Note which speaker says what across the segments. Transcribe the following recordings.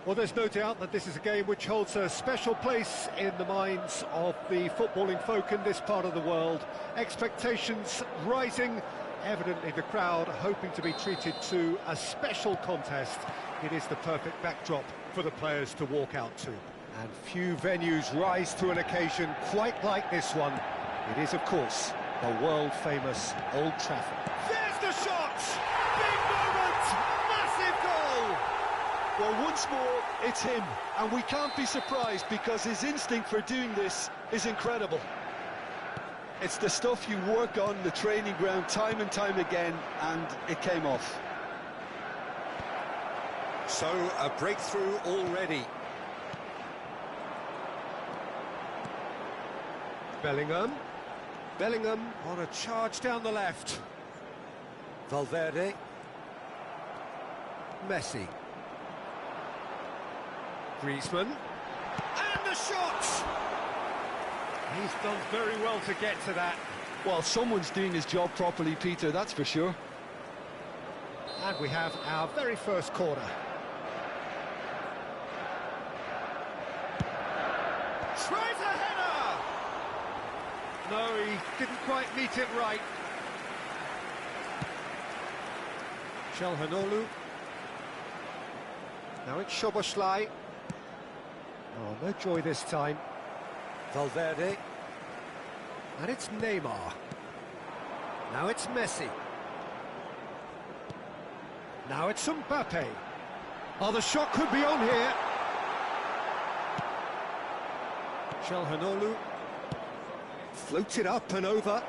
Speaker 1: Well, there's no doubt that this is a game which holds a special place in the minds of the footballing folk in this part of the world. Expectations rising, evidently the crowd hoping to be treated to a special contest. It is the perfect backdrop for the players to walk out to. And few venues rise to an occasion quite like this one. It is, of course, the world-famous Old Trafford. There's the shot! Big moment! Massive goal!
Speaker 2: Well, once more, it's him, and we can't be surprised because his instinct for doing this is incredible. It's the stuff you work on the training ground time and time again, and it came off.
Speaker 1: So, a breakthrough already. Bellingham on a charge down the left. Valverde. Messi. Griezmann. And the shot! He's done very well to get to that.
Speaker 2: Well, someone's doing his job properly, Peter, that's for sure.
Speaker 1: And we have our very first corner. Tries a header! No, he didn't quite meet it right. Çalhanoğlu. Now it's Szoboszlai. Oh, no joy this time. Valverde. And it's Neymar. Now it's Messi. Now it's Mbappe. Oh, the shot could be on here. Çalhanoğlu. Floats it up and over.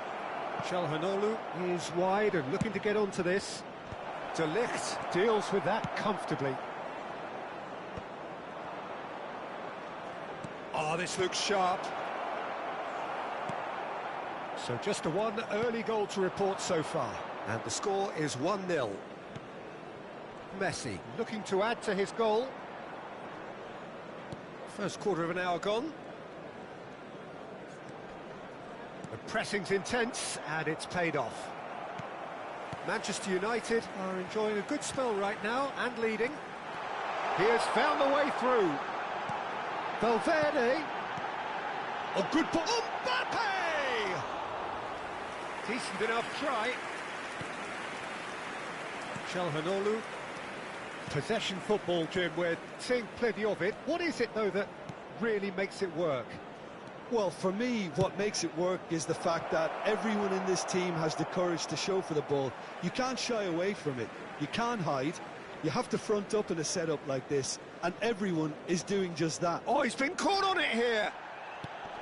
Speaker 1: Çalhanoğlu is wide and looking to get onto this. De Ligt deals with that comfortably. Oh, this looks sharp. So just a one early goal to report so far. And the score is 1-0. Messi looking to add to his goal. First quarter of an hour gone. The pressing's intense and it's paid off. Manchester United are enjoying a good spell right now and leading. He has found the way through. Valverde. A good ball. Mbappe! Decent enough try. Çalhanoğlu. Possession football, Jim, we're seeing plenty of it. What is it, though, that really makes it work?
Speaker 2: Well, for me, what makes it work is the fact that everyone in this team has the courage to show for the ball. You can't shy away from it. You can't hide. You have to front up in a setup like this, and everyone is doing just that.
Speaker 1: Oh, he's been caught on it here!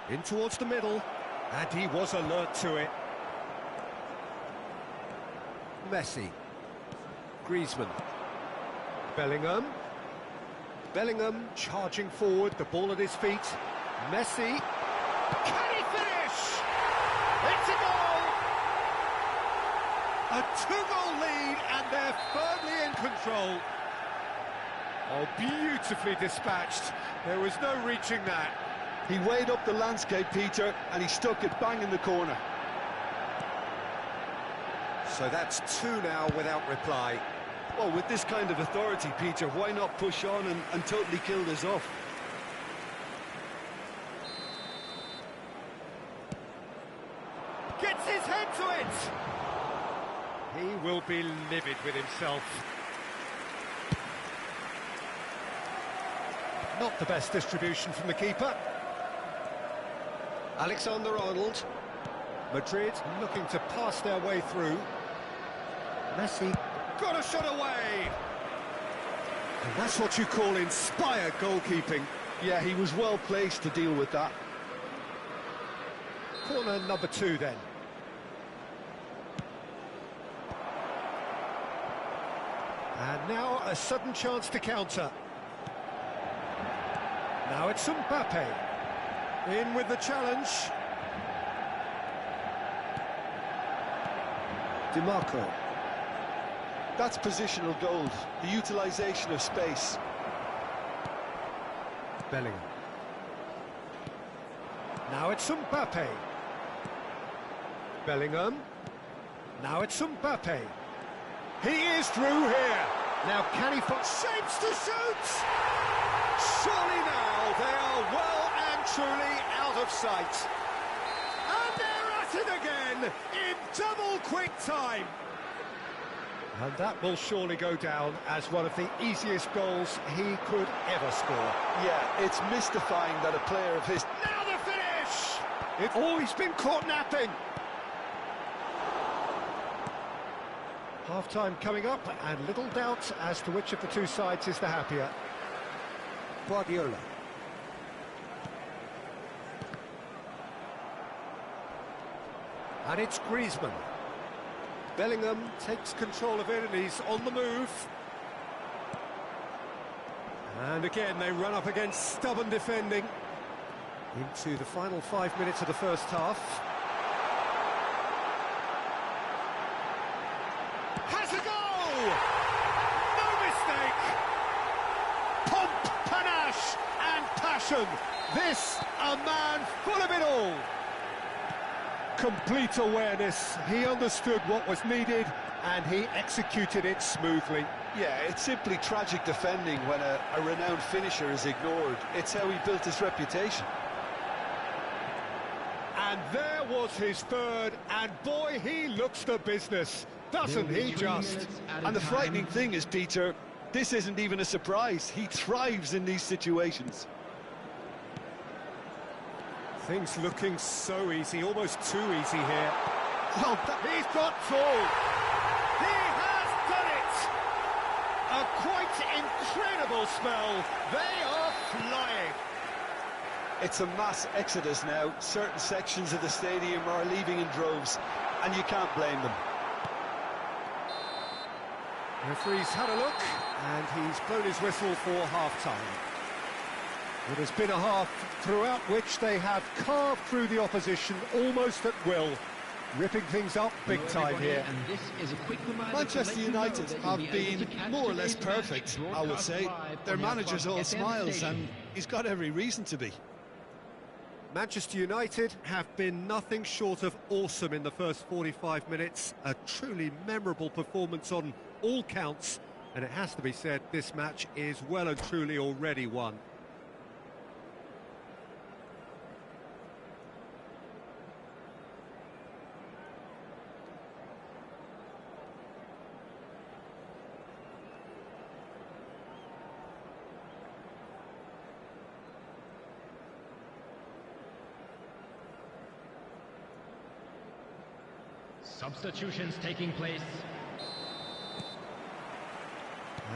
Speaker 1: In towards the middle, and he was alert to it. Messi. Griezmann. Bellingham. Bellingham charging forward, the ball at his feet. Messi. Can he finish? It's a goal! A two-goal lead, and they're firmly in control. Oh, beautifully dispatched. There was no reaching that.
Speaker 2: He weighed up the landscape, Peter, and he stuck it bang in the corner.
Speaker 1: So that's two now without reply.
Speaker 2: Well, with this kind of authority, Peter, why not push on and totally kill this off?
Speaker 1: Gets his head to it! He will be livid with himself. Not the best distribution from the keeper. Alexander-Arnold. Madrid looking to pass their way through. Messi got a shot away! And that's what you call inspired goalkeeping.
Speaker 2: Yeah, he was well placed to deal with that.
Speaker 1: Corner number 2 then. And now a sudden chance to counter. Now it's Mbappe. In with the challenge. DiMarco.
Speaker 2: That's positional goals, the utilisation of space.
Speaker 1: Bellingham. Now it's Mbappe. Bellingham. Now it's Mbappe. He is through here. Now can he find shapes to shoot? Surely now they are well and truly out of sight. And they're at it again in double quick time. And that will surely go down as one of the easiest goals he could ever score.
Speaker 2: Yeah, it's mystifying that a player of his...
Speaker 1: Now the finish! It's always been caught napping. Half-time coming up, and little doubt as to which of the two sides is the happier. Guardiola. And it's Griezmann. Bellingham takes control of it and he's on the move. And again they run up against stubborn defending. Into the final 5 minutes of the first half. Has a goal! No mistake! Pomp, panache and passion. This, a man full of it all. Complete awareness. He understood what was needed and he executed it smoothly.
Speaker 2: Yeah, it's simply tragic defending when a renowned finisher is ignored. It's how he built his reputation.
Speaker 1: And there was his third, and boy, he looks the business, doesn't he just?
Speaker 2: And the frightening thing is, Peter, this isn't even a surprise. He thrives in these situations.
Speaker 1: Things looking so easy, almost too easy here. Well, he's got through. He has done it. A quite incredible spell. They are flying.
Speaker 2: It's a mass exodus now. Certain sections of the stadium are leaving in droves, and you can't blame them.
Speaker 1: The referee's had a look, and he's blown his whistle for half-time. It has been a half throughout which they have carved through the opposition almost at will, ripping things up big time here.
Speaker 3: And this is a quick
Speaker 2: Manchester United have been more or less perfect, I would say. Their manager's all smiles, and he's got every reason to be.
Speaker 1: Manchester United have been nothing short of awesome in the first 45 minutes. A truly memorable performance on all counts, and it has to be said, this match is well and truly already won.
Speaker 3: Substitutions taking place.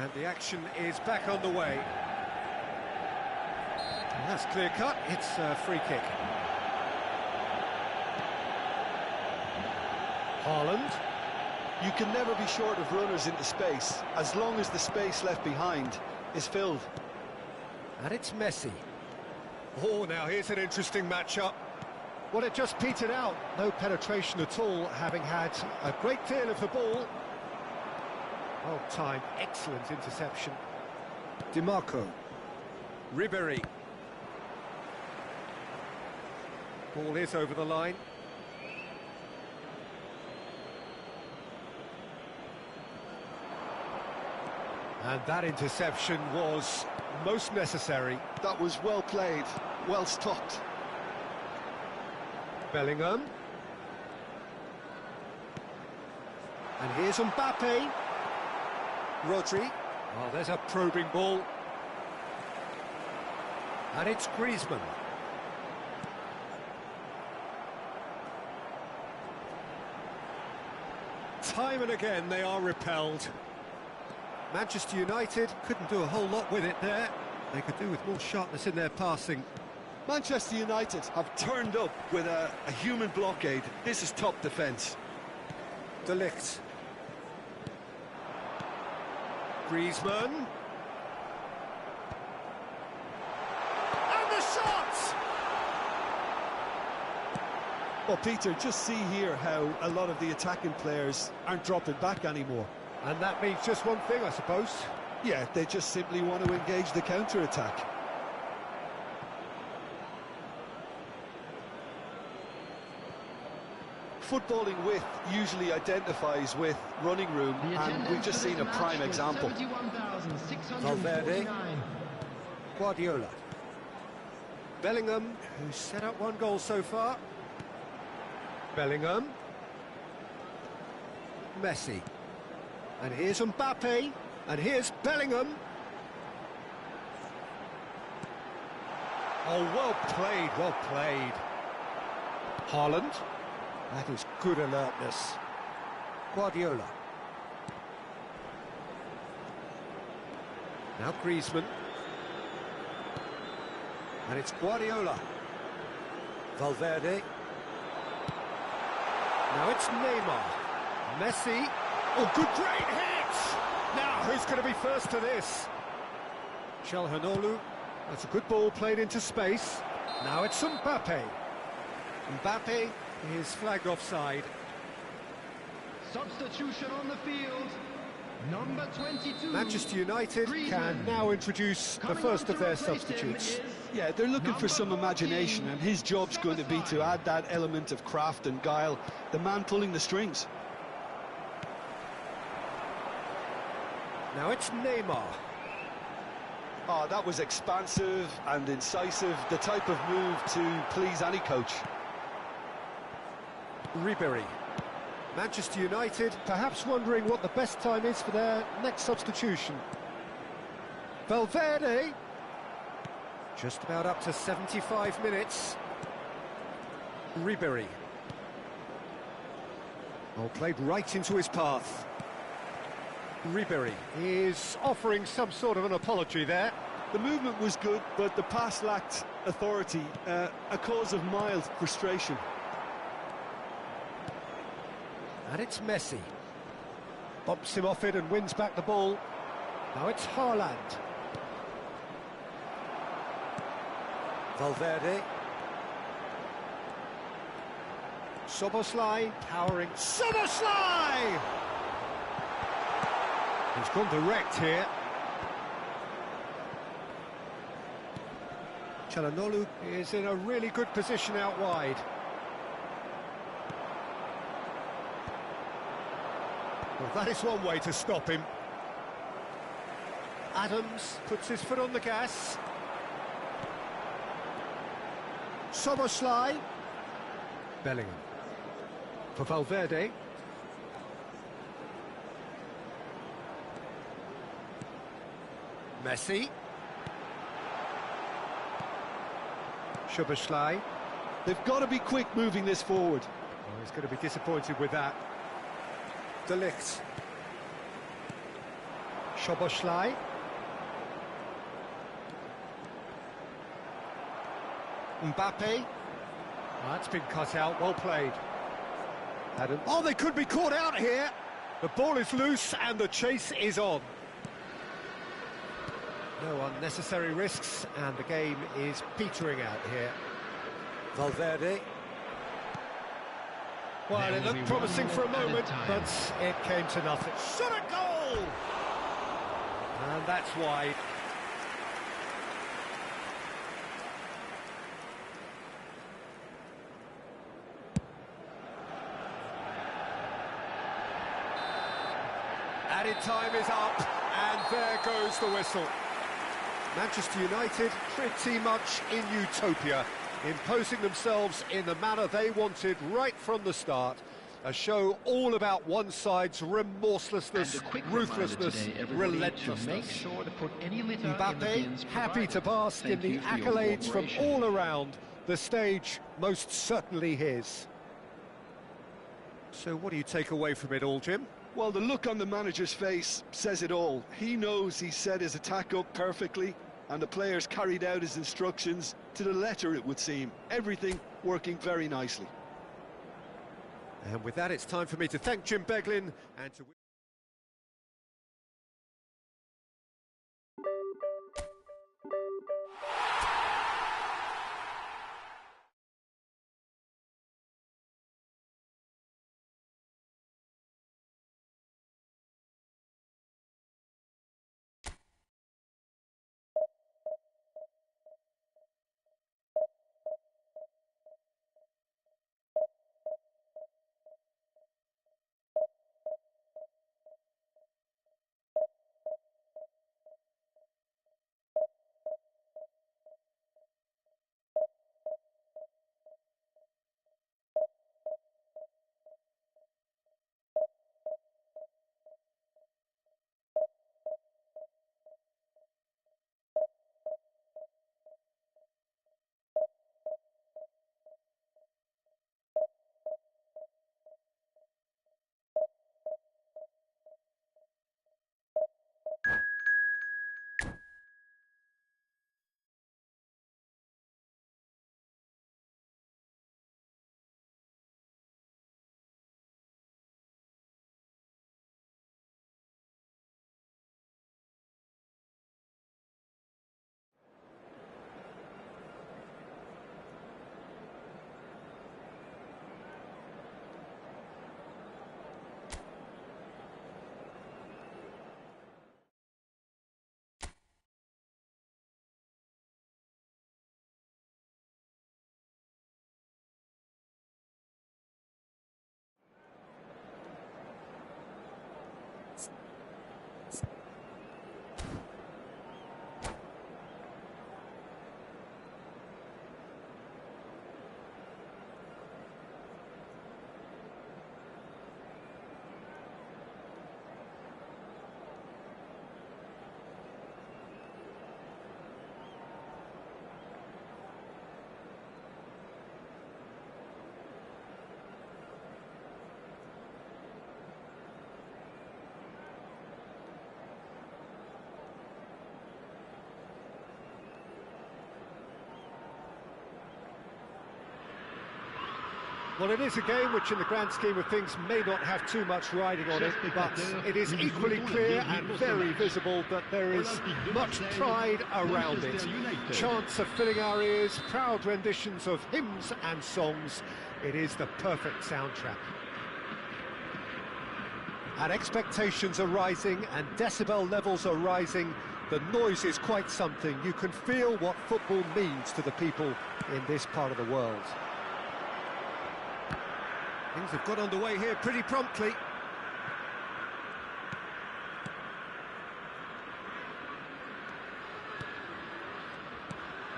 Speaker 1: And the action is back on the way. And that's clear cut, it's a free kick. Haaland.
Speaker 2: You can never be short of runners into space, as long as the space left behind is filled.
Speaker 1: And it's Messi. Oh, now here's an interesting matchup. Well, it just petered out. No penetration at all, having had a great deal of the ball. Well timed, excellent interception. DiMarco. Ribéry. Ball is over the line. And that interception was most necessary.
Speaker 2: That was well played, well stopped.
Speaker 1: Bellingham. And here's Mbappe. Rodri. Oh, there's a probing ball. And it's Griezmann. Time and again they are repelled. Manchester United couldn't do a whole lot with it there. They could do with more sharpness in their passing.
Speaker 2: Manchester United have turned up with a human blockade. This is top defence.
Speaker 1: De Ligt. Griezmann. And the shot!
Speaker 2: Well, Peter, just see here how a lot of the attacking players aren't dropping back anymore.
Speaker 1: And that means just one thing, I suppose.
Speaker 2: Yeah, they just simply want to engage the counter-attack. Footballing width usually identifies with running room, and we've just seen a prime example.
Speaker 1: Valverde. Guardiola. Bellingham, who's set up one goal so far. Bellingham. Messi. And here's Mbappe. And here's Bellingham. Oh, well played, well played. Haaland. That is good alertness. Guardiola. Now Griezmann. And it's Guardiola. Valverde. Now it's Neymar. Messi. Oh, good, great hit! Now, who's going to be first to this? Çalhanoğlu. That's a good ball played into space. Now it's Mbappe. Mbappe is flagged offside.
Speaker 3: Substitution on the field. Number 22.
Speaker 1: Manchester United can now introduce the first of their substitutes.
Speaker 2: Yeah, they're looking for some imagination, and his job's going to be to add that element of craft and guile, the man pulling the strings.
Speaker 1: Now it's Neymar.
Speaker 2: Oh, that was expansive and incisive, the type of move to please any coach.
Speaker 1: Ribery. Manchester United perhaps wondering what the best time is for their next substitution. Valverde. Just about up to 75 minutes. Ribery. Oh, played right into his path. Ribery is offering some sort of an apology there.
Speaker 2: The movement was good, but the pass lacked authority, a cause of mild frustration.
Speaker 1: And it's Messi. Bumps him off it and wins back the ball. Now it's Haaland. Valverde. Szoboszlai powering. Szoboszlai! He's gone direct here. Çalhanoğlu is in a really good position out wide. Well, that is one way to stop him. Adams puts his foot on the gas. Szoboszlai. Bellingham. For Valverde. Messi. Szoboszlai.
Speaker 2: They've got to be quick moving this forward.
Speaker 1: Oh, he's going to be disappointed with that. De Ligt. Szoboszlai. Mbappe. Oh, that's been cut out, well played. Adam. Oh, they could be caught out here. The ball is loose and the chase is on. No unnecessary risks and the game is petering out here. Valverde. Well, it looked promising for a moment, but it came to nothing. Shot a goal! And that's wide. Added time is up, and there goes the whistle. Manchester United pretty much in utopia, imposing themselves in the manner they wanted right from the start. A show all about one side's remorselessness, ruthlessness, relentlessness. Mbappe happy to bask in the accolades from all around, the stage most certainly his. So what do you take away from it all, Jim?
Speaker 2: Well, the look on the manager's face says it all. He knows he set his attack up perfectly, and the players carried out his instructions to the letter, it would seem. Everything working very nicely.
Speaker 1: And with that, it's time for me to thank Jim Beglin and to... Well, it is a game which, in the grand scheme of things, may not have too much riding on it, but it is equally clear and very visible that there is much pride around it. Chants are filling our ears, proud renditions of hymns and songs. It is the perfect soundtrack. And expectations are rising and decibel levels are rising. The noise is quite something. You can feel what football means to the people in this part of the world. Things have got underway here pretty promptly.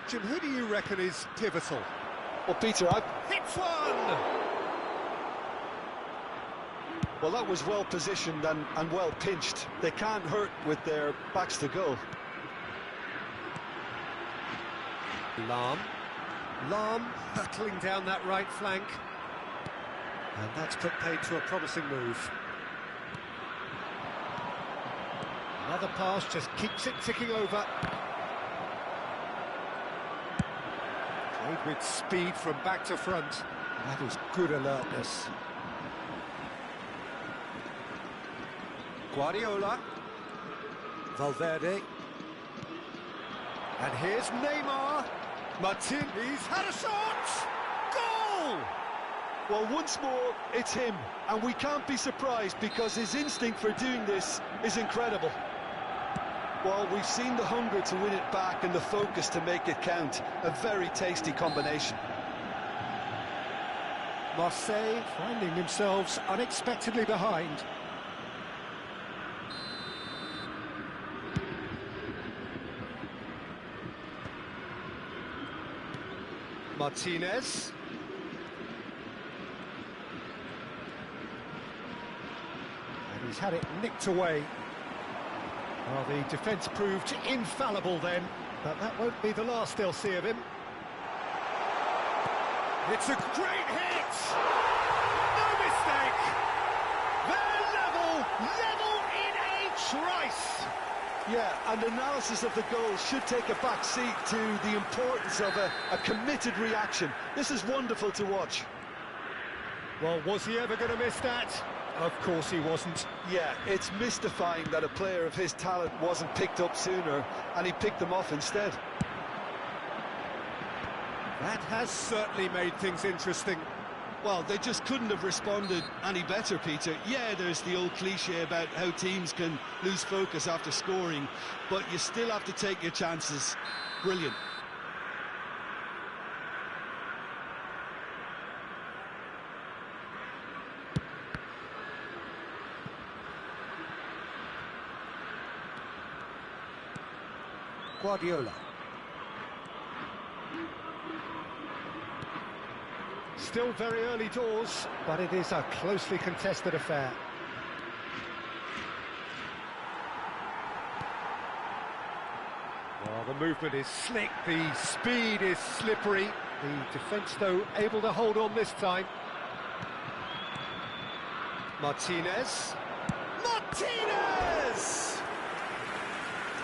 Speaker 1: Jim, who do you reckon is pivotal?
Speaker 2: Well, Peter,
Speaker 1: Hits one!
Speaker 2: well, that was well positioned and well pinched. They can't hurt with their backs to goal.
Speaker 1: Lahm hurtling down that right flank. And that's put paid to a promising move. Another pass just keeps it ticking over. Played with speed from back to front. That is good alertness. Guardiola. Valverde. And here's Neymar. Martin, he's had a shot! Goal!
Speaker 2: Well, once more, it's him, and we can't be surprised because his instinct for doing this is incredible. Well, we've seen the hunger to win it back and the focus to make it count. A very tasty combination.
Speaker 1: Marseille finding themselves unexpectedly behind. Martinez. And he's had it nicked away. Well, the defence proved infallible then, but that won't be the last they'll see of him. It's a great hit! No mistake! They're level in a trice!
Speaker 2: Yeah, and analysis of the goal should take a back seat to the importance of a committed reaction. This is wonderful to watch.
Speaker 1: Well, was he ever going to miss that? Of course he wasn't.
Speaker 2: Yeah, it's mystifying that a player of his talent wasn't picked up sooner, and he picked them off instead.
Speaker 1: That has certainly made things interesting.
Speaker 2: Well, they just couldn't have responded any better, Peter. Yeah, there's the old cliche about how teams can lose focus after scoring, but you still have to take your chances. Brilliant.
Speaker 1: Guardiola. Still very early doors, but it is a closely contested affair. Well, the movement is slick, the speed is slippery. The defence, though, able to hold on this time. Martinez. Martinez!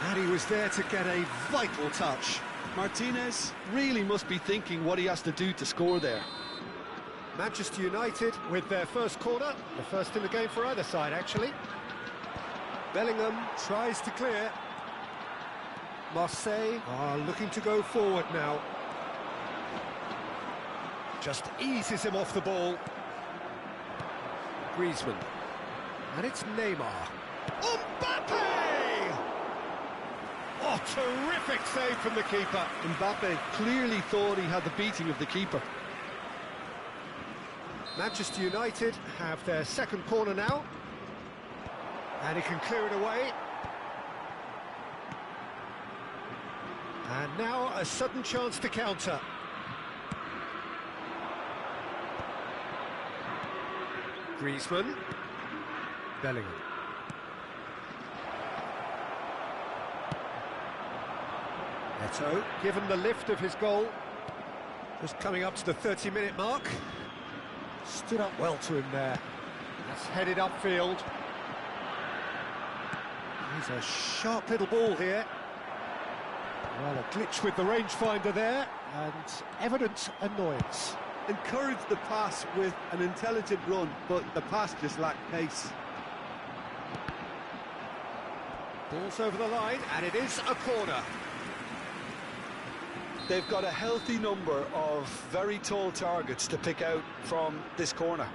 Speaker 1: And he was there to get a vital touch.
Speaker 2: Martinez really must be thinking what he has to do to score there.
Speaker 1: Manchester United with their first corner, the first in the game for either side, actually. Bellingham tries to clear. Marseille are looking to go forward now. Just eases him off the ball. Griezmann. And it's Neymar. Mbappe! Oh, terrific save from the keeper.
Speaker 2: Mbappe clearly thought he had the beating of the keeper.
Speaker 1: Manchester United have their second corner now. And he can clear it away. And now a sudden chance to counter. Griezmann. Bellingham. Neto, given the lift of his goal. Just coming up to the 30-minute mark. Stood up well to him there. That's headed upfield. He's a sharp little ball here. Well, a glitch with the rangefinder there, and evident annoyance.
Speaker 2: encouraged the pass with an intelligent run, but the pass just lacked pace.
Speaker 1: Ball's over the line, and it is a corner.
Speaker 2: They've got a healthy number of very tall targets to pick out from this corner.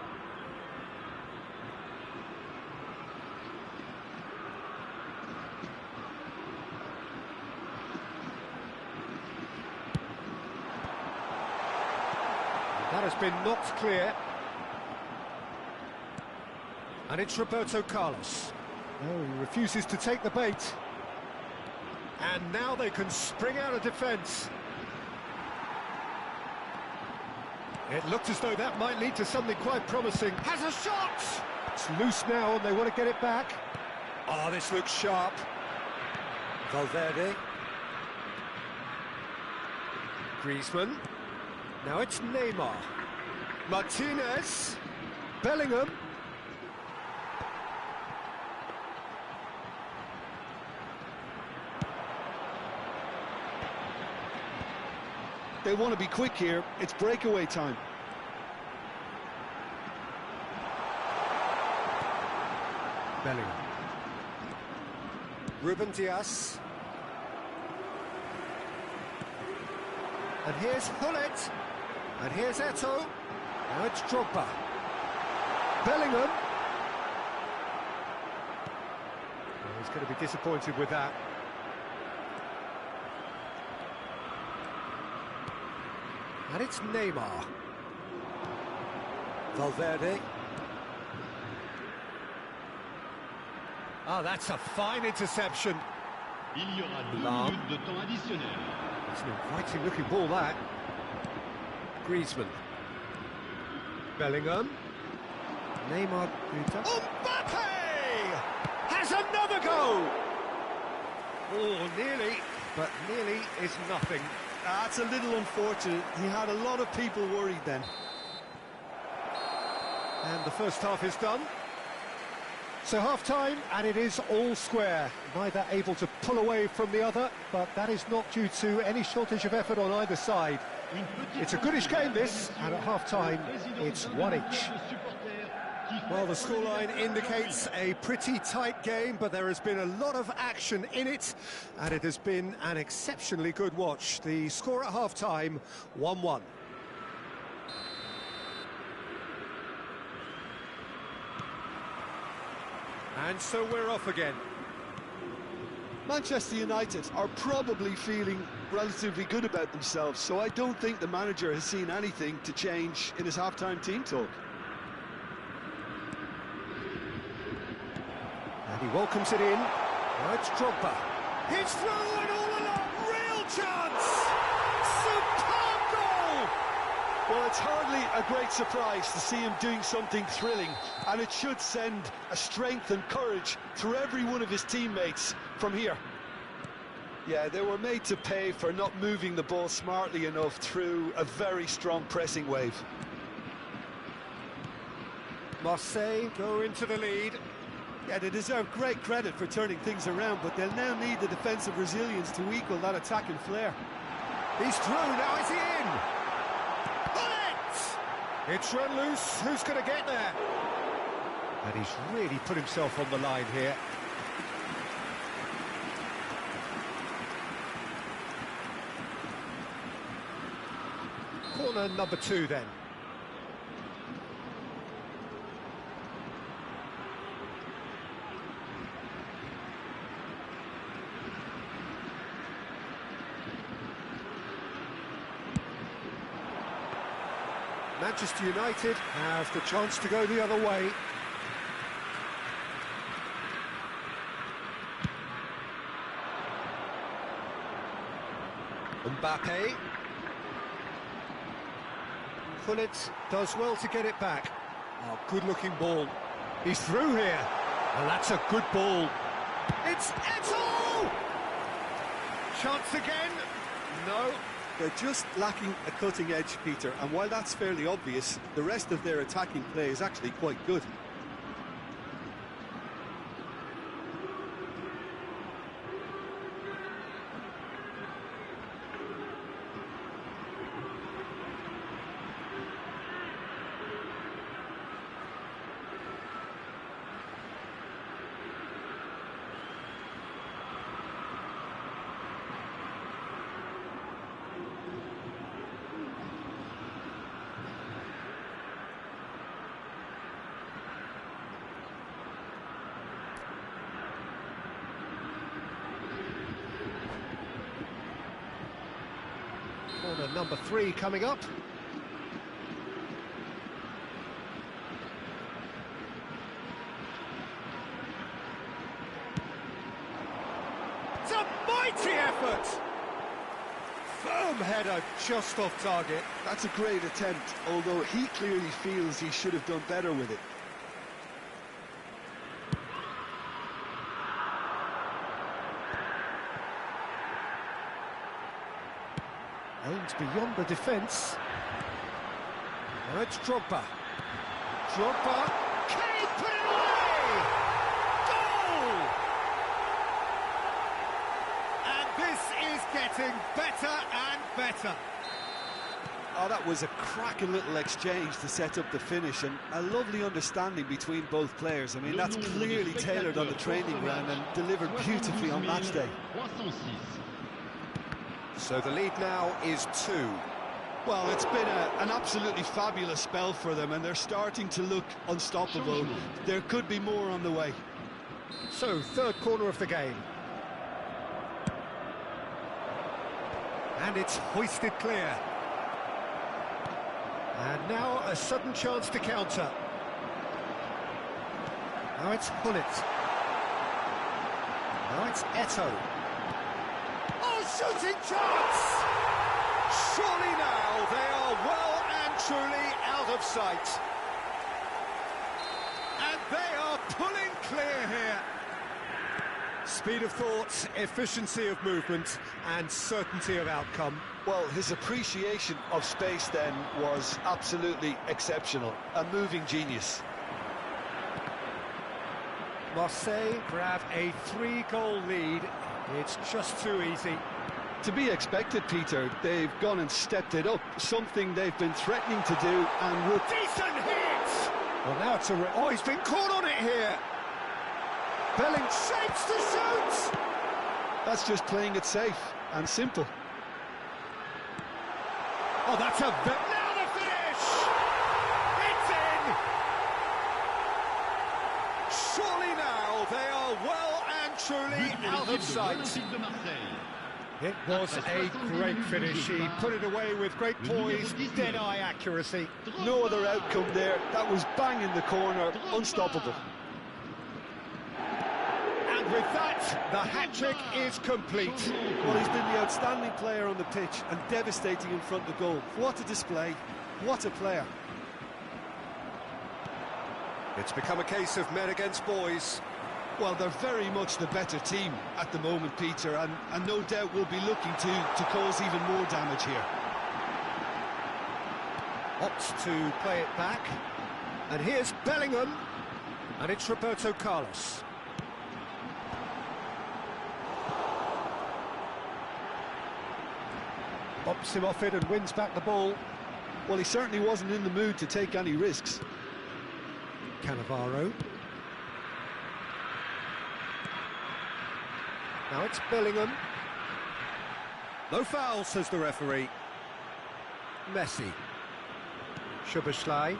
Speaker 1: That has been knocked clear. And it's Roberto Carlos. Oh, he refuses to take the bait. And now they can spring out of defence. It looked as though that might lead to something quite promising. Has a shot! It's loose now and they want to get it back. Oh, this looks sharp. Valverde. Griezmann. Now it's Neymar. Martinez. Bellingham.
Speaker 2: They want to be quick here. It's breakaway time.
Speaker 1: Bellingham. Ruben Dias. And here's Hullet. And here's Eto'o. Now it's Drogba. Bellingham. Oh, he's going to be disappointed with that. And it's Neymar. Valverde. Oh, that's a fine interception.
Speaker 3: Il y aura 2
Speaker 1: Lam.
Speaker 3: minutes de temps additionnel.
Speaker 1: It's an inviting looking ball, that. Griezmann. Bellingham. Neymar. Mbappe! Has another go! Oh, nearly, but nearly is nothing.
Speaker 2: That's a little unfortunate. He had a lot of people worried then.
Speaker 1: And the first half is done. So half-time, and it is all square. Neither able to pull away from the other, but that is not due to any shortage of effort on either side. It's a goodish game, this, and at half-time, it's 1 each. Well, the scoreline indicates a pretty tight game, but there has been a lot of action in it, and it has been an exceptionally good watch. The score at half-time, 1-1. And so we're off again.
Speaker 2: Manchester United are probably feeling relatively good about themselves, so I don't think the manager has seen anything to change in his half-time team talk.
Speaker 1: And he welcomes it in. Now it's Drogba. It's through and all along. Real chance! Superb goal!
Speaker 2: Well, it's hardly a great surprise to see him doing something thrilling, and it should send a strength and courage through every one of his teammates from here. Yeah, they were made to pay for not moving the ball smartly enough through a very strong pressing wave.
Speaker 1: Marseille go into the lead.
Speaker 2: Yeah, they deserve great credit for turning things around, but they'll now need the defensive resilience to equal that attacking flair.
Speaker 1: He's through, now is he in? Bullet! It's run loose, who's going to get there? And he's really put himself on the line here. Corner number 2 then. Manchester United have the chance to go the other way. Mbappe. Hullet does well to get it back. Oh, good-looking ball. He's through here. And that's a good ball. It's Eto'o! Chance again. No.
Speaker 2: They're just lacking a cutting edge, Peter, and while that's fairly obvious, the rest of their attacking play is actually quite good.
Speaker 1: Corner number 3 coming up. It's a mighty effort! Firm header just off target.
Speaker 2: That's a great attempt, although he clearly feels he should have done better with it.
Speaker 1: Aimed beyond the defence. Now it's Drogba. Drogba. Can he put it away? Goal! And this is getting better and better.
Speaker 2: Oh, that was a cracking little exchange to set up the finish, and a lovely understanding between both players. I mean, that's clearly tailored on the training ground and delivered beautifully on match day.
Speaker 1: So the lead now is 2.
Speaker 2: Well, it's been an absolutely fabulous spell for them, and they're starting to look unstoppable. There could be more on the way.
Speaker 1: So, third corner of the game. And it's hoisted clear. And now a sudden chance to counter. Now it's Hullet. Now it's Eto'o. Oh, shooting chance! Surely now they are well and truly out of sight. And they are pulling clear here. Speed of thought, efficiency of movement, and certainty of outcome.
Speaker 2: Well, his appreciation of space then was absolutely exceptional. A moving genius.
Speaker 1: Marseille grab a 3-goal lead. It's just too easy.
Speaker 2: To be expected, Peter. They've gone and stepped it up, something they've been threatening to do, and will...
Speaker 1: Decent hit! Well, now it's a... Oh, he's been caught on it here! Belling shapes to shoot!
Speaker 2: That's just playing it safe and simple.
Speaker 1: Oh, that's a... Now the finish! It's in! Surely now they are well and truly out of sight. It was a great finish. He put it away with great poise, dead-eye accuracy.
Speaker 2: No other outcome there. That was bang in the corner, unstoppable.
Speaker 1: And with that, the hat-trick is complete.
Speaker 2: Well, he's been the outstanding player on the pitch and devastating in front of goal. What a display. What a player.
Speaker 1: It's become a case of men against boys.
Speaker 2: Well, they're very much the better team at the moment, Peter, and no doubt will be looking to cause even more damage here.
Speaker 1: Opts to play it back. And here's Bellingham. And it's Roberto Carlos. Bops him off it and wins back the ball.
Speaker 2: Well, he certainly wasn't in the mood to take any risks.
Speaker 1: Cannavaro. Now it's Bellingham. No foul, says the referee. Messi. Szoboszlai.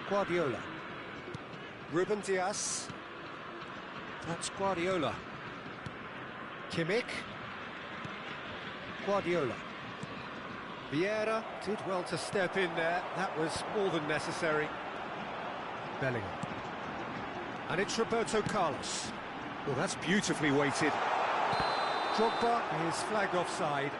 Speaker 1: Guardiola. Ruben Dias. That's Guardiola. Kimmich. Guardiola. Vieira did well to step in there. That was more than necessary. Bellingham. And it's Roberto Carlos. Well, that's beautifully weighted. Drogba is flagged offside.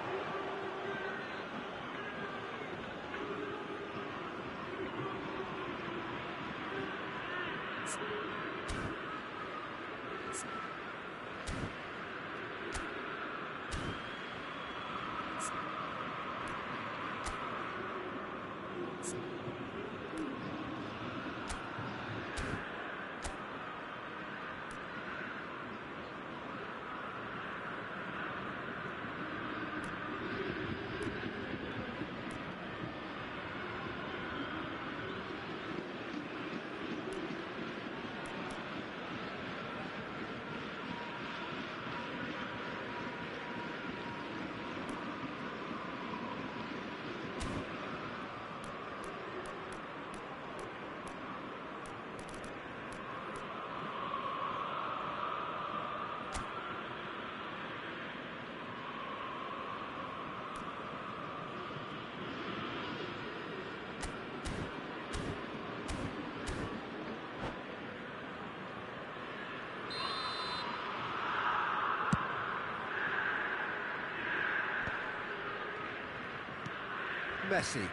Speaker 1: Messi.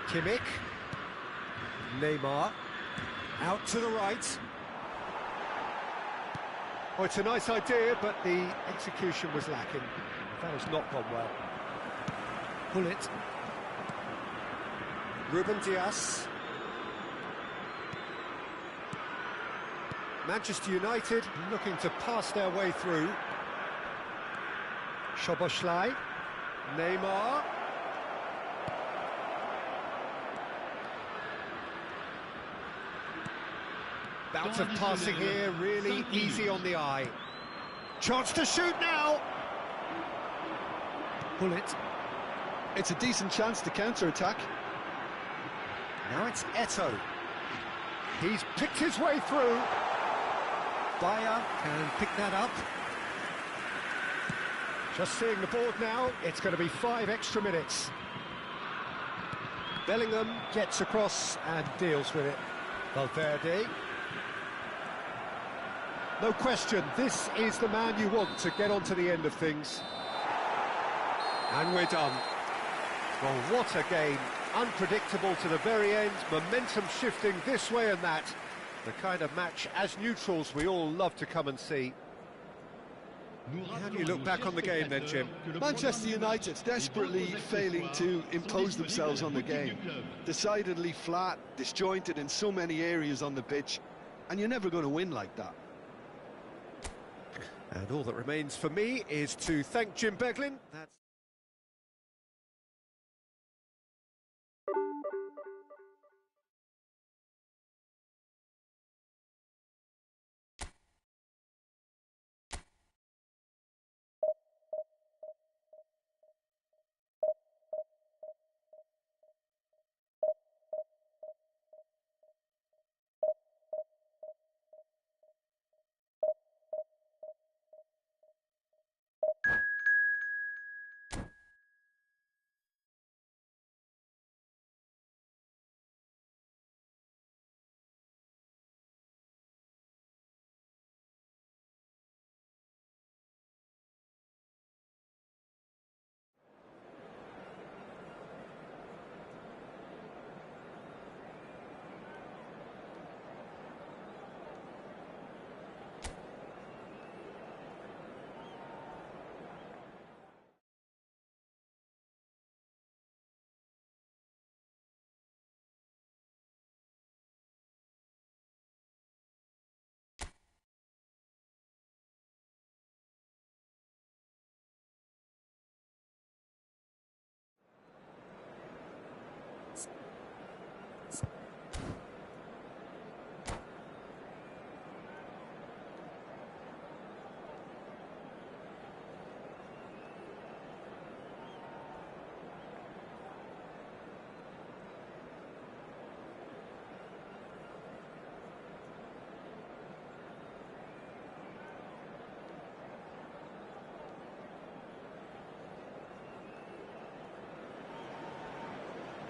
Speaker 1: Kimmich. Neymar. Out to the right. Oh, it's a nice idea, but the execution was lacking. That has not gone well. Pull it. Ruben Dias. Manchester United looking to pass their way through. Szoboszlai. Neymar. Bout of passing here, really easy on the eye. Chance to shoot now. Pull it.
Speaker 2: It's a decent chance to counter-attack.
Speaker 1: Now it's Eto'o. He's picked his way through. Bayer can pick that up. Just seeing the board now, it's going to be 5 extra minutes. Bellingham gets across and deals with it. Valverde. No question, this is the man you want to get onto the end of things. And we're done. Well, what a game. Unpredictable to the very end, momentum shifting this way and that. The kind of match, as neutrals, we all love to come and see. How do you look back on the game then, Jim?
Speaker 2: Manchester United desperately failing to impose themselves on the game. Decidedly flat, disjointed in so many areas on the pitch, and you're never going to win like that.
Speaker 1: And all that remains for me is to thank Jim Beglin. That's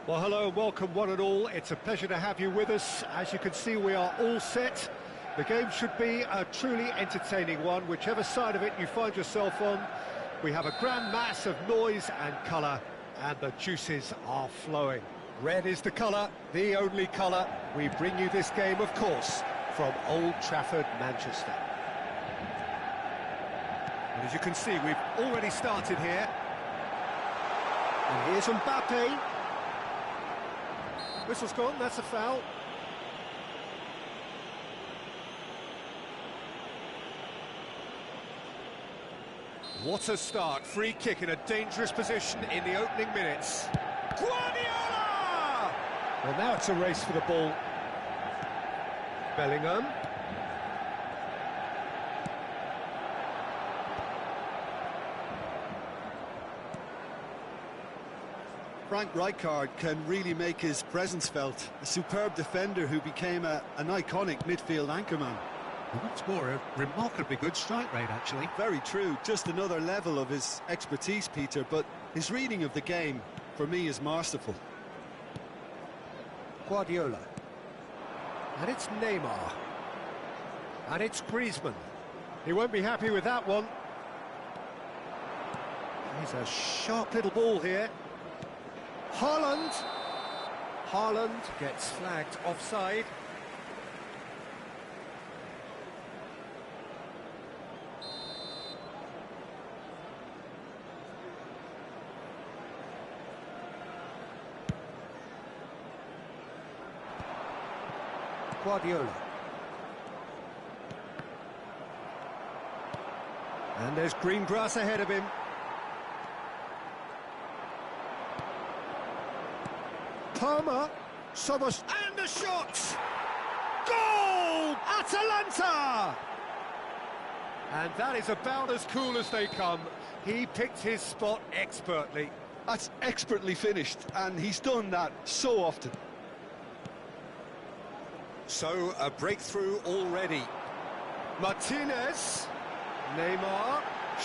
Speaker 1: well, hello and welcome one and all. It's a pleasure to have you with us. As you can see, we are all set. The game should be a truly entertaining one, whichever side of it you find yourself on. We have a grand mass of noise and colour, and the juices are flowing. Red is the colour, the only colour. We bring you this game, of course, from Old Trafford, Manchester. And as you can see, we've already started here. And here's Mbappe. Whistle's gone, that's a foul. What a start, free kick in a dangerous position in the opening minutes. Guardiola! Well, now it's a race for the ball. Bellingham.
Speaker 2: Frank Rijkaard can really make his presence felt. A superb defender who became an iconic midfield anchorman.
Speaker 4: What's more, a remarkably good strike rate, actually.
Speaker 2: Very true, just another level of his expertise, Peter, but his reading of the game, for me, is masterful.
Speaker 1: Guardiola. And it's Neymar. And it's Griezmann. He won't be happy with that one. He's a sharp little ball here. Haaland. Haaland gets flagged offside. Guardiola. And there's green grass ahead of him. Palmer, Sobos, and the shot! Goal! Atalanta! And that is about as cool as they come. He picked his spot expertly.
Speaker 2: That's expertly finished, and he's done that so often.
Speaker 1: So, a breakthrough already. Martinez, Neymar,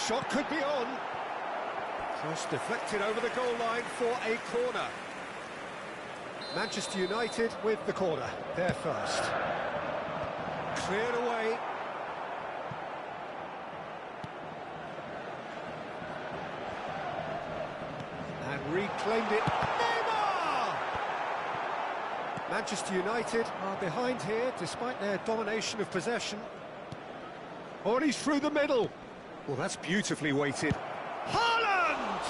Speaker 1: shot could be on. Cross deflected over the goal line for a corner. Manchester United with the corner, they're first. Cleared away. And reclaimed it. Neymar! Manchester United are behind here, despite their domination of possession. Oh, and he's through the middle. Well, that's beautifully weighted. Haaland!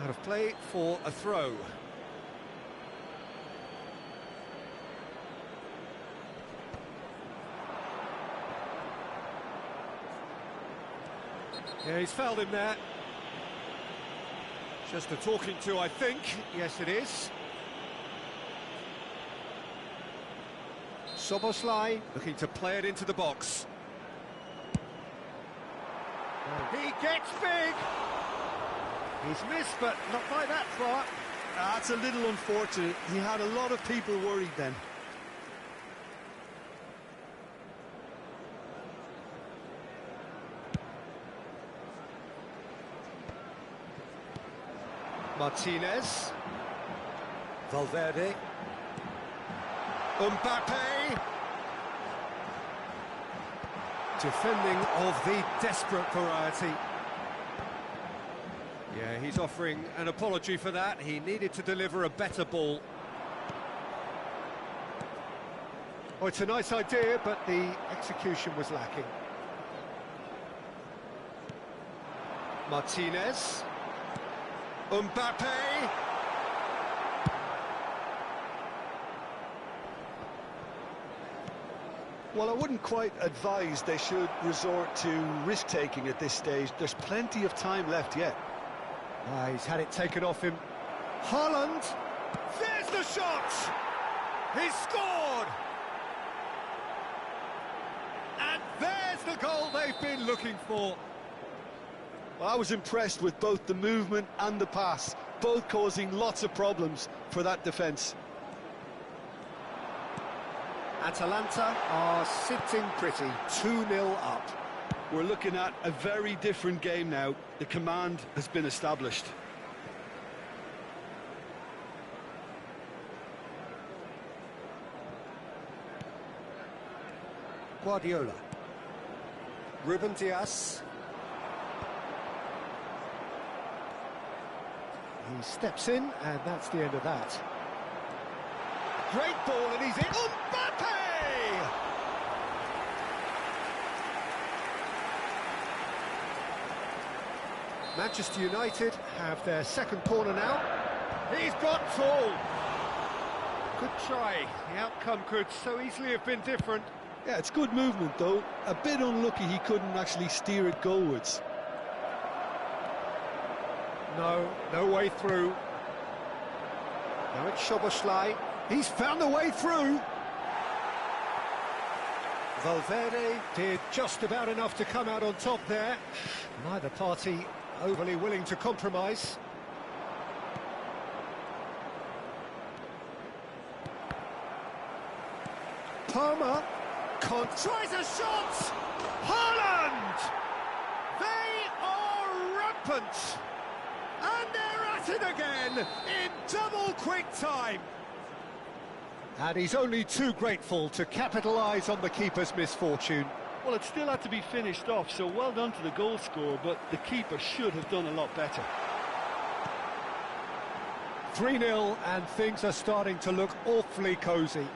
Speaker 1: Out of play for a throw. Yeah, he's fouled him there. Just a talking to, I think. Yes, it is. Soboslai looking to play it into the box. He gets big! He's missed, but not by that far.
Speaker 2: That's a little unfortunate. He had a lot of people worried then.
Speaker 1: Martinez. Valverde. Mbappe. Defending of the desperate variety. Yeah, he's offering an apology for that. He needed to deliver a better ball. Oh, it's a nice idea, but the execution was lacking. Martinez. Mbappe.
Speaker 2: Well, I wouldn't quite advise they should resort to risk-taking at this stage. There's plenty of time left yet.
Speaker 1: He's had it taken off him. Haaland! There's the shot! He's scored! And there's the goal they've been looking for.
Speaker 2: Well, I was impressed with both the movement and the pass, both causing lots of problems for that defence.
Speaker 1: Atalanta are sitting pretty, 2-0 up.
Speaker 2: We're looking at a very different game now. The command has been established.
Speaker 1: Guardiola. Ruben Dias. He steps in, and that's the end of that. Great ball, and he's in. Mbappe! Manchester United have their second corner now. He's got tall. Good try. The outcome could so easily have been different.
Speaker 2: Yeah, it's good movement, though. A bit unlucky he couldn't actually steer it goalwards.
Speaker 1: No way through. Now it's Szoboszlai. He's found a way through. Valverde did just about enough to come out on top there. Neither party overly willing to compromise. Palmer tries a shot. Haaland! They are rampant. And they're at it again in double quick time. And he's only too grateful to capitalise on the keeper's misfortune.
Speaker 2: Well, it still had to be finished off, so well done to the goal scorer, but the keeper should have done a lot better.
Speaker 1: 3-0, and things are starting to look awfully cosy.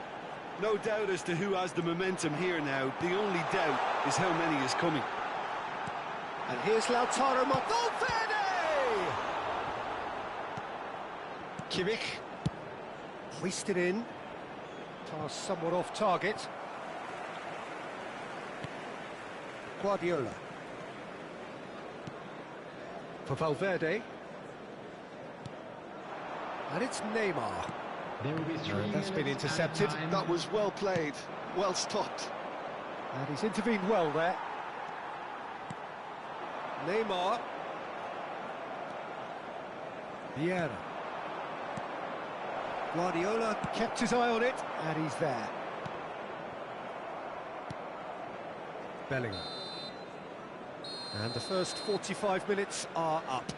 Speaker 2: No doubt as to who has the momentum here now. The only doubt is how many is coming.
Speaker 1: And here's Lautaro Valverde! Kimmich. Hoisted in. Pass somewhat off target. Guardiola. For Valverde. And it's Neymar.
Speaker 3: There will be 3
Speaker 1: That's been
Speaker 3: minutes
Speaker 1: intercepted.
Speaker 3: added time.
Speaker 2: That was well played, well stopped.
Speaker 1: And he's intervened well there. Neymar. Vieira. Guardiola kept his eye on it, and he's there. Bellingham. And the first 45 minutes are up.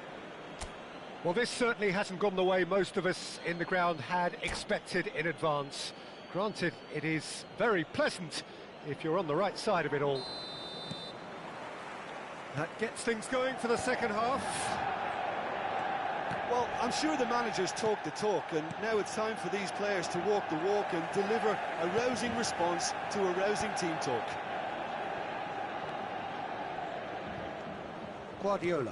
Speaker 1: Well, this certainly hasn't gone the way most of us in the ground had expected in advance. Granted, it is very pleasant if you're on the right side of it all. That gets things going for the second half.
Speaker 2: Well, I'm sure the managers talk the talk, and now it's time for these players to walk the walk and deliver a rousing response to a rousing team talk.
Speaker 1: Guardiola.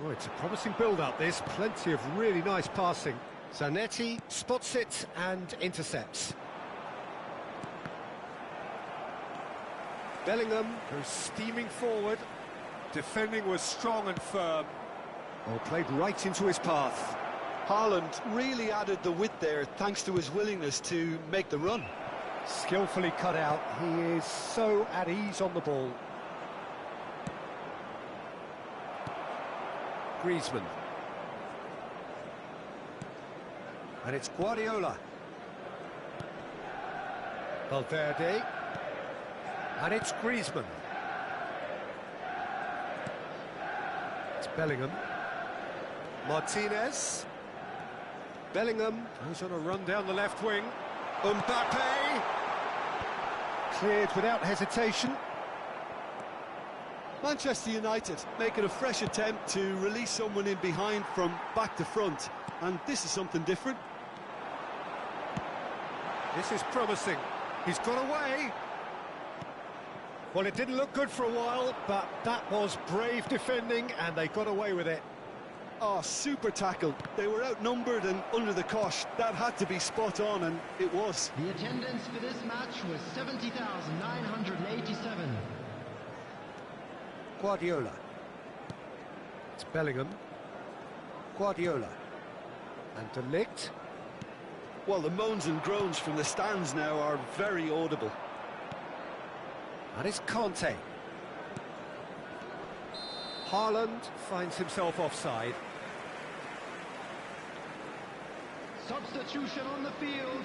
Speaker 1: Oh, it's a promising build-up, this. Plenty of really nice passing. Zanetti spots it and intercepts. Bellingham goes steaming forward. Defending was strong and firm. Oh, played right into his path.
Speaker 2: Haaland really added the width there thanks to his willingness to make the run.
Speaker 1: Skillfully cut out. He is so at ease on the ball. Griezmann. And it's Guardiola. Valverde. And it's Griezmann. It's Bellingham. Martinez. Bellingham goes on a run down the left wing. Mbappe. Cleared without hesitation.
Speaker 2: Manchester United making a fresh attempt to release someone in behind from back to front, and this is something different.
Speaker 1: This is promising. He's got away. Well, it didn't look good for a while, but that was brave defending, and they got away with it.
Speaker 2: Oh, super tackle. They were outnumbered and under the cosh. That had to be spot on, and it was.
Speaker 3: The attendance for this match was 70,987.
Speaker 1: Guardiola. It's Bellingham. Guardiola. And De Ligt.
Speaker 2: Well, the moans and groans from the stands now are very audible.
Speaker 1: And it's Conte. Haaland finds himself offside.
Speaker 3: Substitution on the field.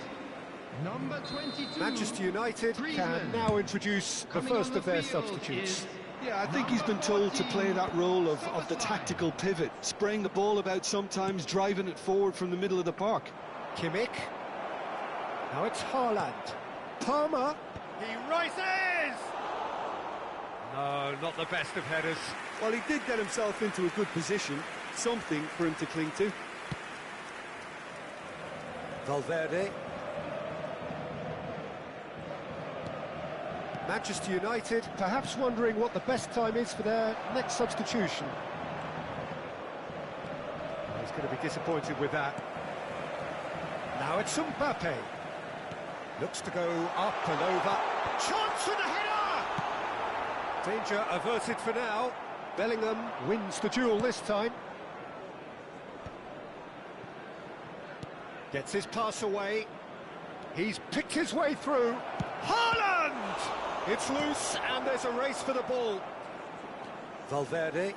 Speaker 3: Number 22.
Speaker 1: Manchester United can now introduce the first of their substitutes.
Speaker 2: Yeah, I think he's been told to play that role of the tactical pivot, spraying the ball about sometimes, driving it forward from the middle of the park.
Speaker 1: Kimmich. Now it's Haaland. Palmer. He rises! No, not the best of headers.
Speaker 2: Well, he did get himself into a good position, something for him to cling to.
Speaker 1: Valverde. Manchester United perhaps wondering what the best time is for their next substitution. Oh, he's going to be disappointed with that. Now it's Mbappe. Looks to go up and over. Chance for the header! Danger averted for now. Bellingham wins the duel this time. Gets his pass away. He's picked his way through. Haaland! It's loose and there's a race for the ball. Valverde.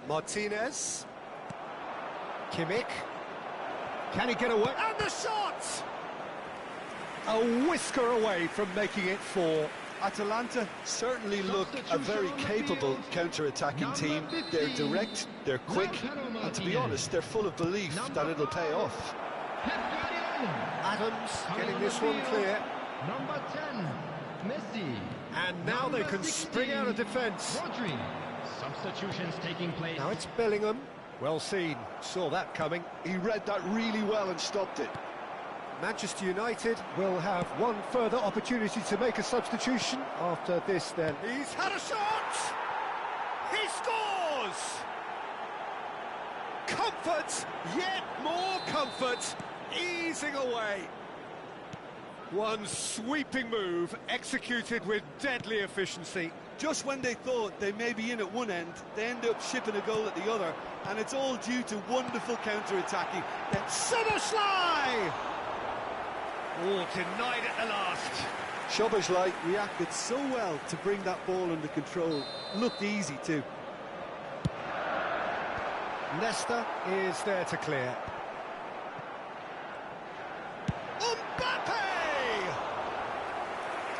Speaker 1: Martinez. Kimmich. Can he get away? And the shot! A whisker away from making it 4.
Speaker 2: Atalanta certainly look a very capable counter-attacking team. They're direct, they're quick, and to be honest, they're full of belief that it'll pay off.
Speaker 1: Adams getting this one clear.
Speaker 3: Number 10. Messi.
Speaker 1: And now they can spring out of defence.
Speaker 3: Rodri. Substitutions taking place.
Speaker 1: Now it's Bellingham. Well seen, saw that coming.
Speaker 2: He read that really well and stopped it.
Speaker 1: Manchester United will have one further opportunity to make a substitution after this then. He's had a shot! He scores! Comfort, yet more comfort, easing away. One sweeping move, executed with deadly efficiency.
Speaker 2: Just when they thought they may be in at one end, they end up shipping a goal at the other, and it's all due to wonderful counter-attacking.
Speaker 1: Szoboszlai! Oh, denied at the last.
Speaker 2: Szoboszlai reacted so well to bring that ball under control. Looked easy too.
Speaker 1: Nesta is there to clear. Mbappe!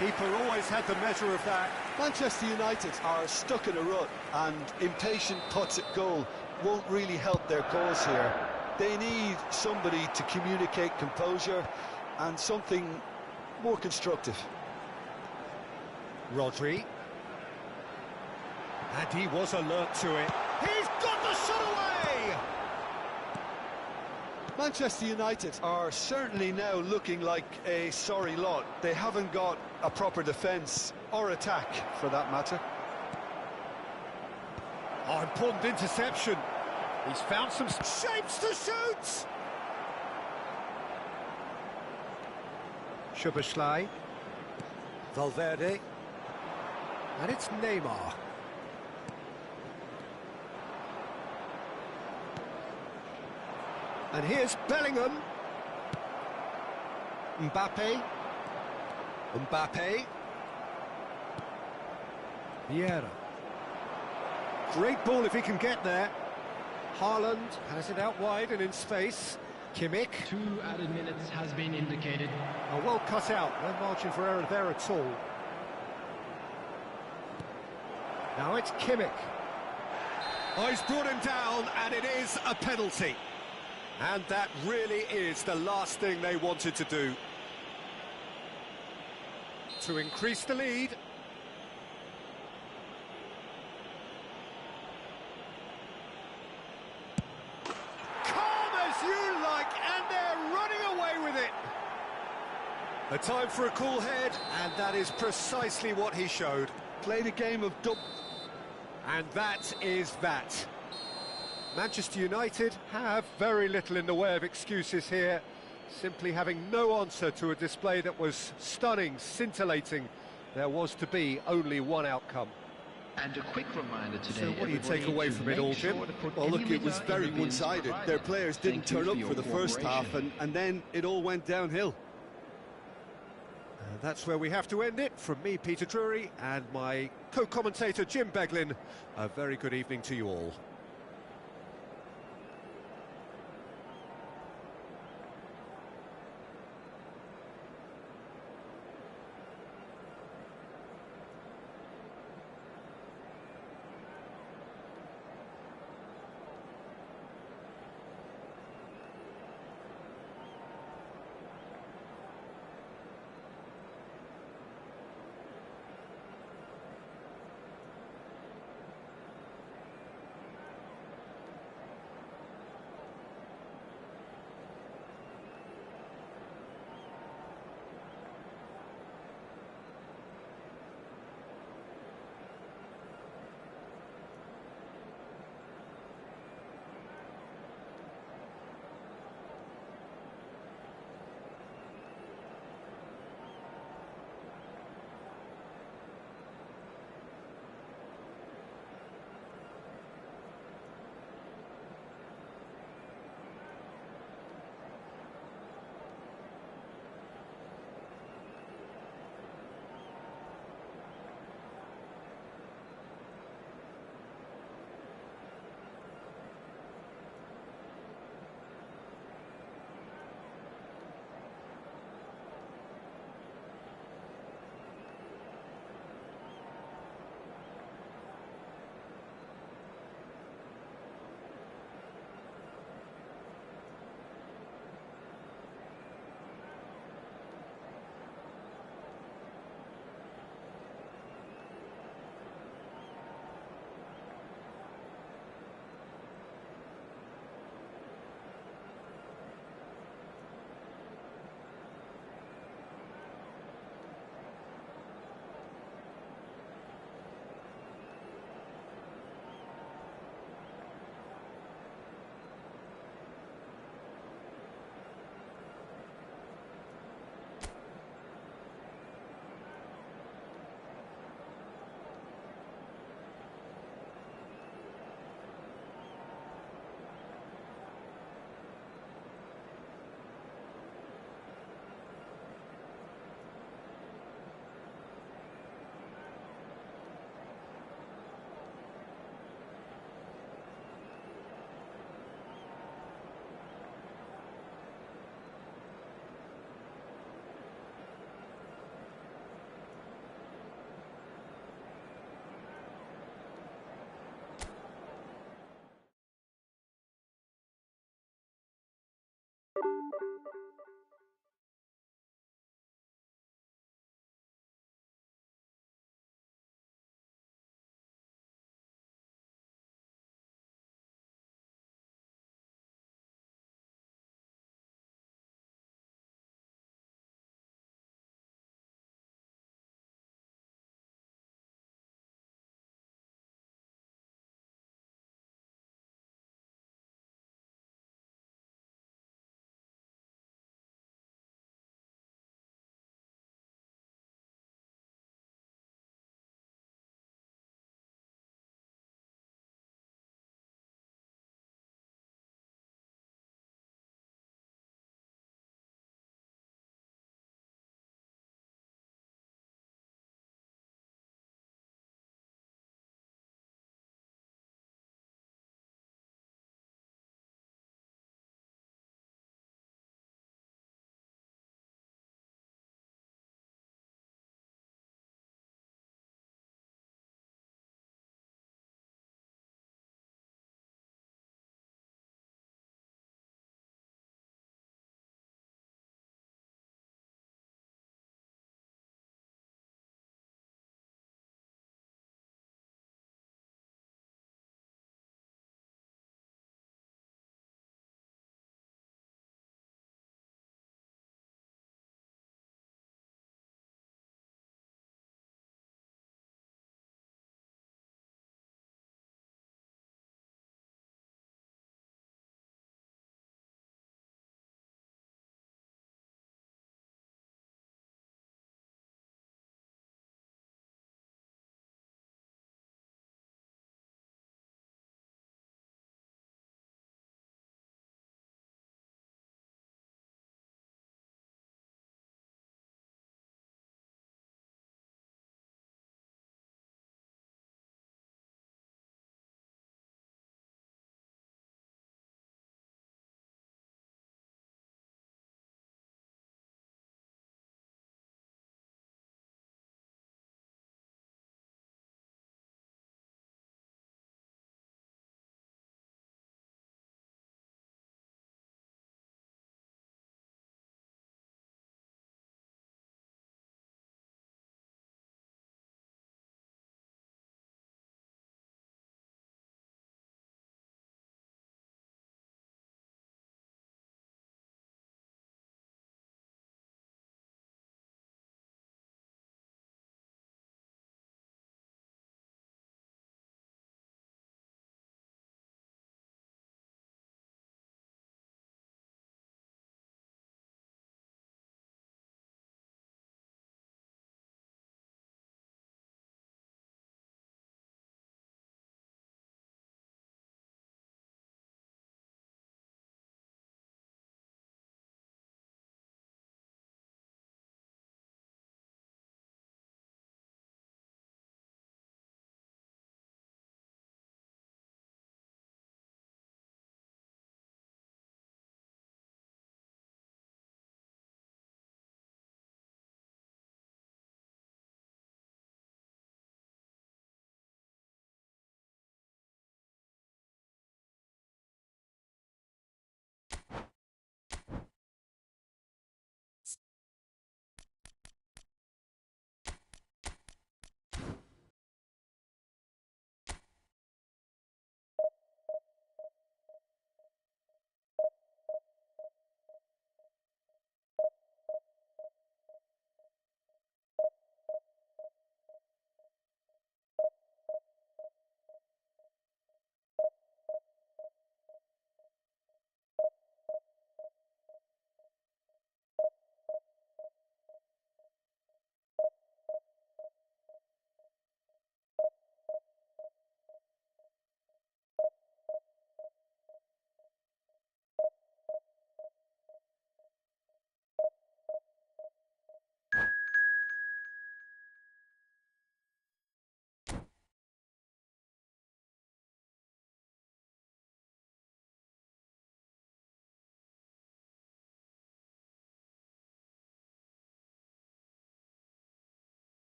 Speaker 1: Keeper always had the measure of that.
Speaker 2: Manchester United are stuck in a rut, and impatient putts at goal won't really help their cause here. They need somebody to communicate composure and something more constructive.
Speaker 1: Rodri. And he was alert to it. He's got the shot away!
Speaker 2: Manchester United are certainly now looking like a sorry lot. They haven't got a proper defence or attack, for that matter.
Speaker 1: Oh, important interception. He's found some shapes to shoot! Szoboszlai. Valverde. And it's Neymar. And here's Bellingham. Mbappe. Mbappe. Vieira. Great ball if he can get there. Haaland has it out wide and in space. Kimmich.
Speaker 3: 2 added minutes has been indicated.
Speaker 1: Oh, well cut out. No margin for error there at all. Now it's Kimmich. Oh, he's brought him down, and it is a penalty. And that really is the last thing they wanted to do. To increase the lead. Calm as you like, and they're running away with it. A time for a cool head, and that is precisely what he showed.
Speaker 2: Played a game of
Speaker 1: And that is that. Manchester United have very little in the way of excuses here, simply having no answer to a display that was stunning, scintillating. There was to be only one outcome.
Speaker 5: And a quick reminder today.
Speaker 1: So what do you take away from it all, Jim?
Speaker 2: Well, look, it was very one-sided. Their players didn't turn up for the first half, and then it all went downhill.
Speaker 1: That's where we have to end it. From me, Peter Drury, and my co-commentator, Jim Beglin, a very good evening to you all.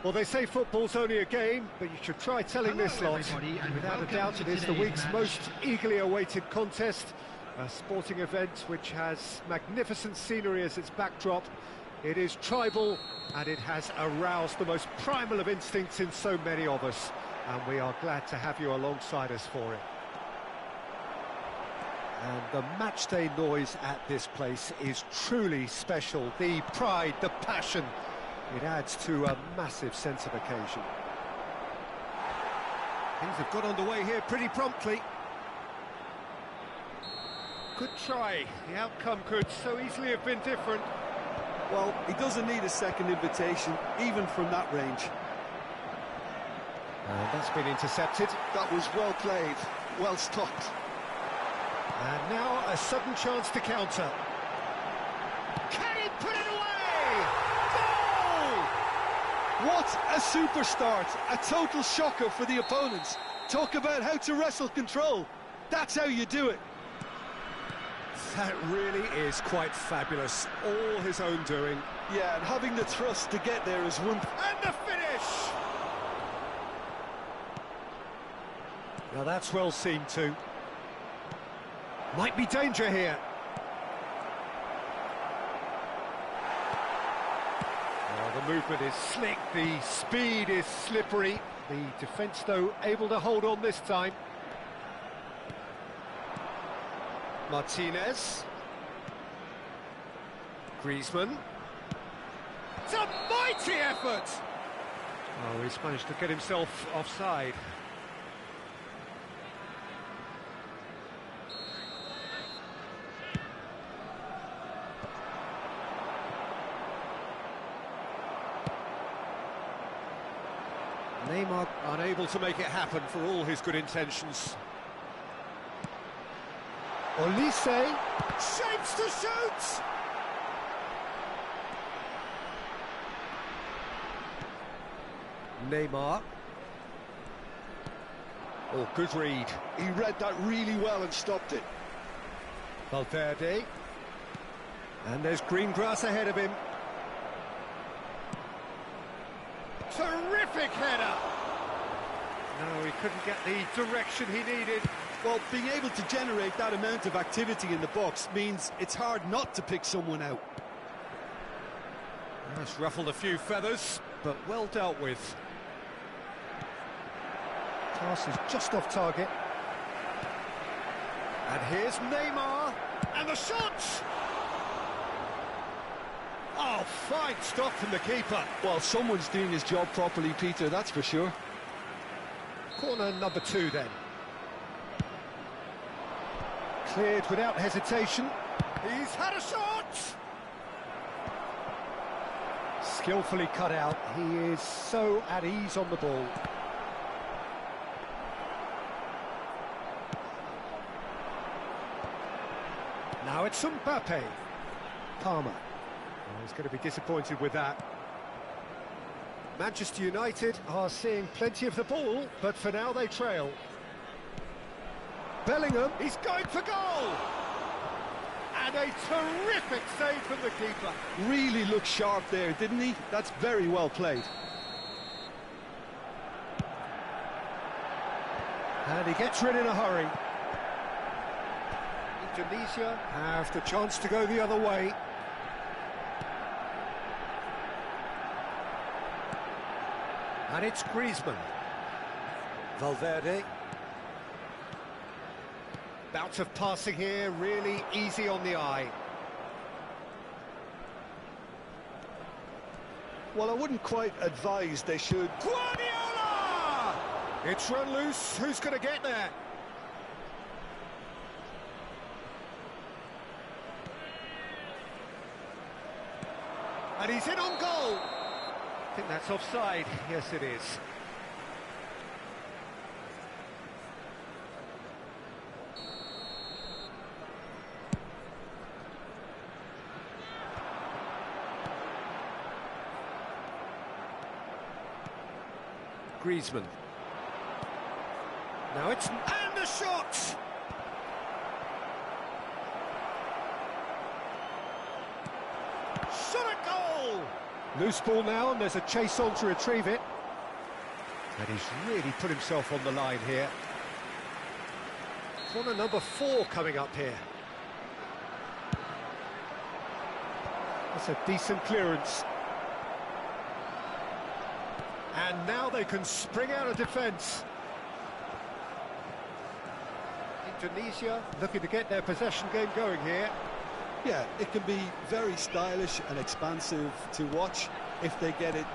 Speaker 1: Well, they say football's only a game, but you should try telling this lot.
Speaker 3: Everybody, and
Speaker 1: Without a
Speaker 3: welcome
Speaker 1: doubt,
Speaker 3: to
Speaker 1: it is the
Speaker 3: today's
Speaker 1: week's
Speaker 3: match.
Speaker 1: most eagerly awaited contest. A sporting event which has magnificent scenery as its backdrop. It is tribal, and it has aroused the most primal of instincts in so many of us. And we are glad to have you alongside us for it. And the matchday noise at this place is truly special. The pride, the passion, it adds to a massive sense of occasion. Things have got underway here pretty promptly. Good try. The outcome could so easily have been different.
Speaker 2: Well, he doesn't need a second invitation, even from that range.
Speaker 1: And that's been intercepted.
Speaker 2: That was well played, well stopped.
Speaker 1: And now a sudden chance to counter. Can he put it away? Goal!
Speaker 2: What a super start! A total shocker for the opponents. Talk about how to wrestle control. That's how you do it.
Speaker 1: That really is quite fabulous. All his own doing.
Speaker 2: Yeah, and having the thrust to get there is one.
Speaker 1: And the finish! Now that's well seen too. Might be danger here. Oh, the movement is slick, the speed is slippery. The defence, though, able to hold on this time. Martinez. Griezmann. It's a mighty effort! Oh, he's managed to get himself offside. Neymar unable to make it happen for all his good intentions. Olise shapes to shoot! Neymar. Oh, good read.
Speaker 2: He read that really well and stopped it.
Speaker 1: Valverde. And there's green grass ahead of him. Terrific header! No, he couldn't get the direction he needed.
Speaker 2: Well, being able to generate that amount of activity in the box means it's hard not to pick someone out.
Speaker 1: That's ruffled a few feathers, but well dealt with. Pass is just off target. And here's Neymar, and the shot! Oh, fine stop from the keeper.
Speaker 2: Well, someone's doing his job properly, Peter, that's for sure.
Speaker 1: Corner number 2 then. Cleared without hesitation. He's had a shot! Skillfully cut out. He is so at ease on the ball. Now it's Mbappe. Palmer. Oh, he's going to be disappointed with that. Manchester United are seeing plenty of the ball, but for now they trail. Bellingham, he's going for goal! And a terrific save from the keeper.
Speaker 2: Really looked sharp there, didn't he? That's very well played.
Speaker 1: And he gets rid in a hurry. Indonesia have the chance to go the other way. And it's Griezmann. Valverde. Bout of passing here, really easy on the eye.
Speaker 2: Well, I wouldn't quite advise they should.
Speaker 1: Guardiola! It's run loose, who's going to get there? And he's in on goal. I think that's offside. Yes, it is. Griezmann. Now it's... and the shot! Shot a goal! Loose ball now, and there's a chase on to retrieve it. And he's really put himself on the line here. Corner number 4 coming up here. That's a decent clearance. And now they can spring out of defence. Indonesia looking to get their possession game going here.
Speaker 2: Yeah, it can be very stylish and expansive to watch if they get it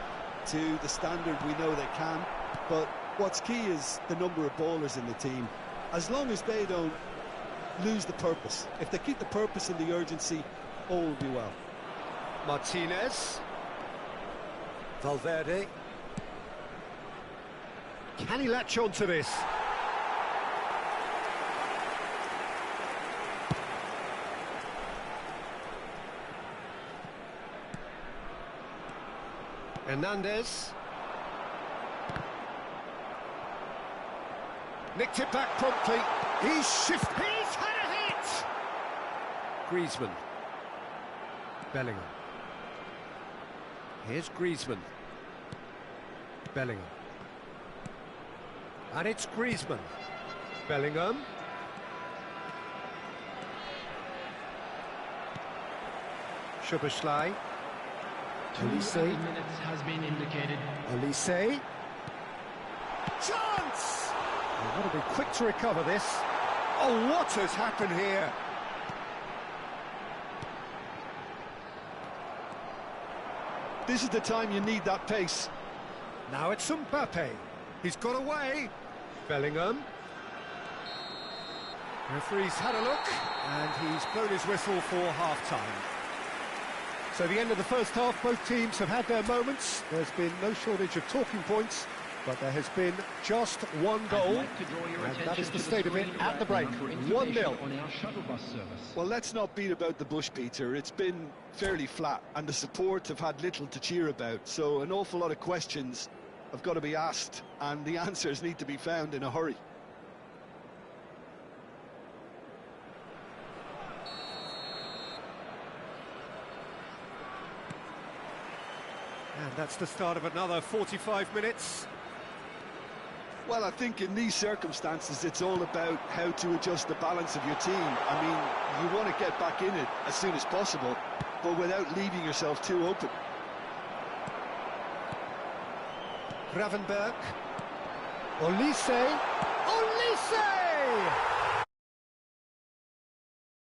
Speaker 2: to the standard we know they can. But what's key is the number of ballers in the team. As long as they don't lose the purpose, if they keep the purpose and the urgency, all will be well.
Speaker 1: Martinez. Valverde. Can he latch on to this? Hernandez. Nicked it back promptly. He's had a hit! Griezmann. Bellingham. Here's Griezmann. Bellingham. And it's Griezmann. Bellingham. Szoboszlai.
Speaker 3: 2 minutes has been indicated.
Speaker 1: Olise. Chance! They've got to be quick to recover this. Oh, what has happened here?
Speaker 2: This is the time you need that pace.
Speaker 1: Now it's Mbappe. He's got away. Bellingham. Referee's had a look, and he's blown his whistle for half-time. So the end of the first half, both teams have had their moments. There's been no shortage of talking points, but there has been just one goal, and that is the state of it at the break. 1-0.
Speaker 2: Well, let's not beat about the bush, Peter. It's been fairly flat, and the support have had little to cheer about, so an awful lot of questions have got to be asked, and the answers need to be found in a hurry.
Speaker 1: And that's the start of another 45 minutes.
Speaker 2: Well, I think in these circumstances, it's all about how to adjust the balance of your team. I mean, you want to get back in it as soon as possible, but without leaving yourself too open.
Speaker 1: Gravenberg. Olise. Olise!